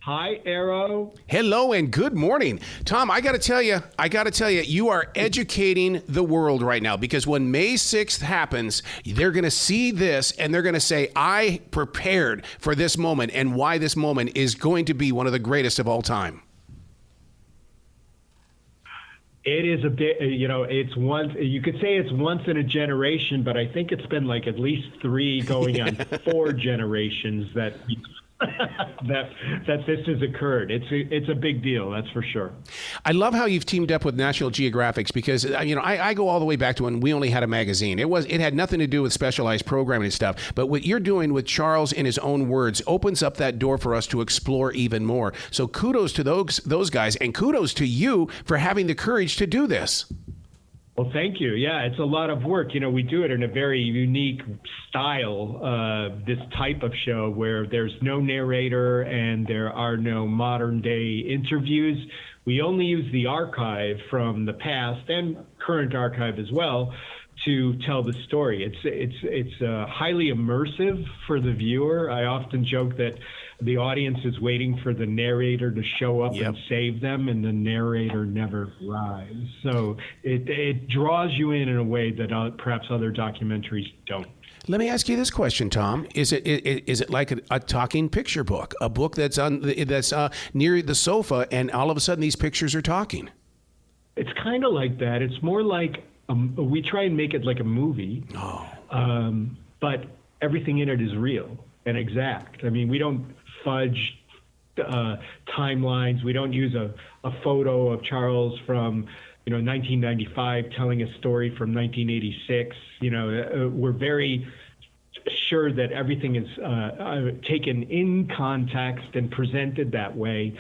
Hi, Arrow. Hello and good morning. Tom, I got to tell you, you are educating the world right now, because when May 6th happens, they're going to see this and they're going to say, I prepared for this moment, and why this moment is going to be one of the greatest of all time. It is a bit, it's once, you could say it's once in a generation, but I think it's been like at least 3 going on 4 generations that that this has occurred. It's a big deal, that's for sure. I love how you've teamed up with National Geographic, because I go all the way back to when we only had a magazine. It had nothing to do with specialized programming and stuff. But what you're doing with Charles in his own words opens up that door for us to explore even more. So kudos to those guys, and kudos to you for having the courage to do this. Well, thank you. Yeah, it's a lot of work. We do it in a very unique style, this type of show where there's no narrator and there are no modern day interviews. We only use the archive from the past and current archive as well to tell the story. It's highly immersive for the viewer. I often joke that the audience is waiting for the narrator to show up and save them, and the narrator never arrives. So it draws you in a way that perhaps other documentaries don't. Let me ask you this question, Tom. Is it like a talking picture book, a book that's near the sofa, and all of a sudden these pictures are talking? It's kind of like that. It's more like we try and make it like a movie, but everything in it is real and exact. I mean, we don't fudge timelines. We don't use a photo of Charles from 1995 telling a story from 1986. We're very sure that everything is taken in context and presented that way.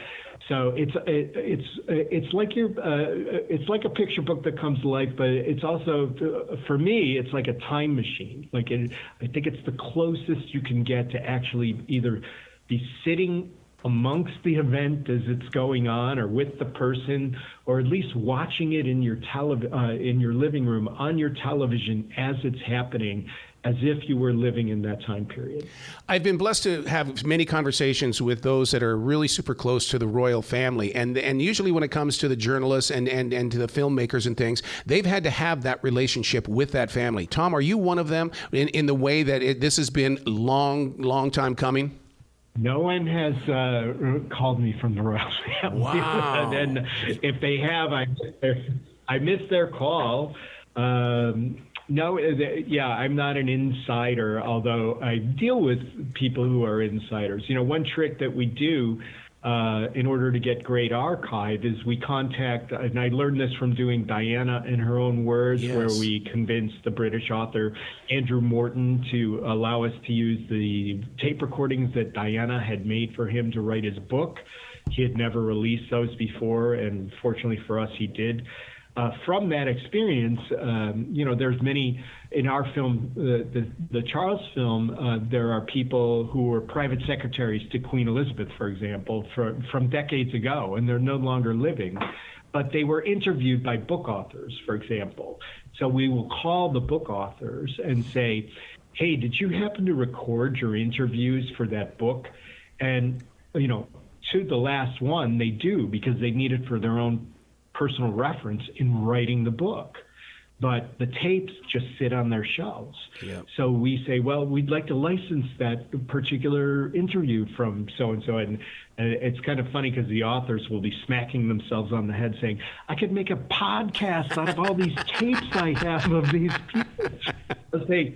So it's like a picture book that comes to life, but it's also, for me, it's like a time machine. I think it's the closest you can get to actually either be sitting amongst the event as it's going on, or with the person, or at least watching it in your in your living room on your television as it's happening, as if you were living in that time period. I've been blessed to have many conversations with those that are really super close to the royal family. And usually when it comes to the journalists and to the filmmakers and things, they've had to have that relationship with that family. Tom, are you one of them in the way that this has been long time coming? No one has called me from the royal family. Wow. And if they have, I missed their call. No, I'm not an insider, although I deal with people who are insiders. One trick that we do in order to get great archive is we contact, and I learned this from doing Diana in her own words, where we convinced the British author Andrew Morton to allow us to use the tape recordings that Diana had made for him to write his book. He had never released those before, and fortunately for us, he did. From that experience, there's many in our film, the Charles film. There are people who were private secretaries to Queen Elizabeth, for example, from decades ago, and they're no longer living, but they were interviewed by book authors, for example. So we will call the book authors and say, "Hey, did you happen to record your interviews for that book?" And to the last one, they do, because they need it for their own personal reference in writing the book, but the tapes just sit on their shelves. So we say, well, we'd like to license that particular interview from so-and-so, and it's kind of funny because the authors will be smacking themselves on the head saying, I could make a podcast out of all these tapes I have of these people. They'll say,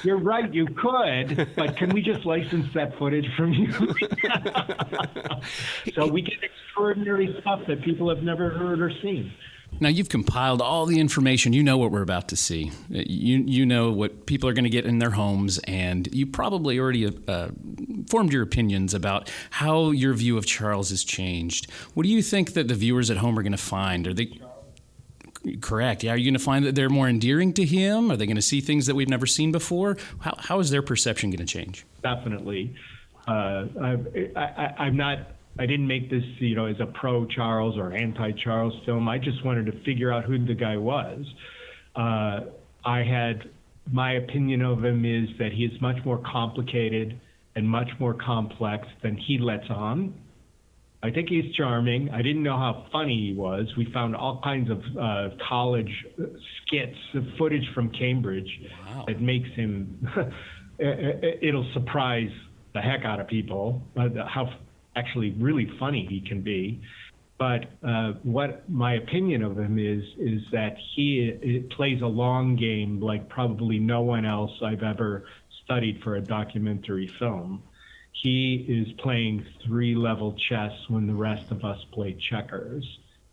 you're right, you could, but can we just license that footage from you? So we get extraordinary stuff that people have never heard or seen. Now, you've compiled all the information. You know what we're about to see. You know what people are going to get in their homes, and you probably already formed your opinions about how your view of Charles has changed. What do you think that the viewers at home are going to find? Are they... Correct. Yeah. Are you going to find that they're more endearing to him? Are they going to see things that we've never seen before? How is their perception going to change? Definitely. I'm not. I didn't make this, as a pro-Charles or anti-Charles film. I just wanted to figure out who the guy was. My opinion of him is that he is much more complicated and much more complex than he lets on. I think he's charming. I didn't know how funny he was. We found all kinds of college skits, footage from Cambridge that makes him, it'll surprise the heck out of people how actually really funny he can be. But what my opinion of him is that he plays a long game like probably no one else I've ever studied for a documentary film. He is playing three-level chess when the rest of us play checkers.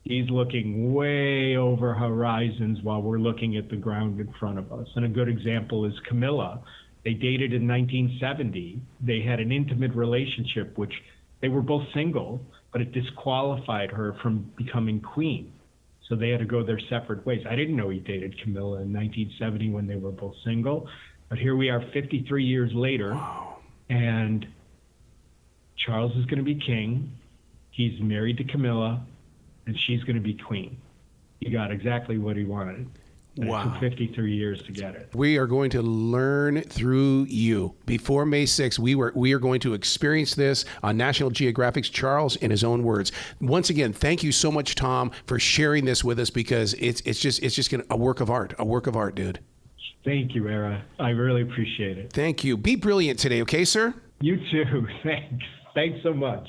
He's looking way over horizons while we're looking at the ground in front of us. And a good example is Camilla. They dated in 1970. They had an intimate relationship, which they were both single, but it disqualified her from becoming queen. So they had to go their separate ways. I didn't know he dated Camilla in 1970 when they were both single, but here we are 53 years later, and Charles is going to be king. He's married to Camilla, and she's going to be queen. He got exactly what he wanted. And it took 53 years to get it. We are going to learn through you. Before May 6th, we are going to experience this on National Geographic's Charles in his own words. Once again, thank you so much, Tom, for sharing this with us, because it's just a work of art, dude. Thank you, Era. I really appreciate it. Thank you. Be brilliant today, okay, sir? You too. Thanks. Thanks so much.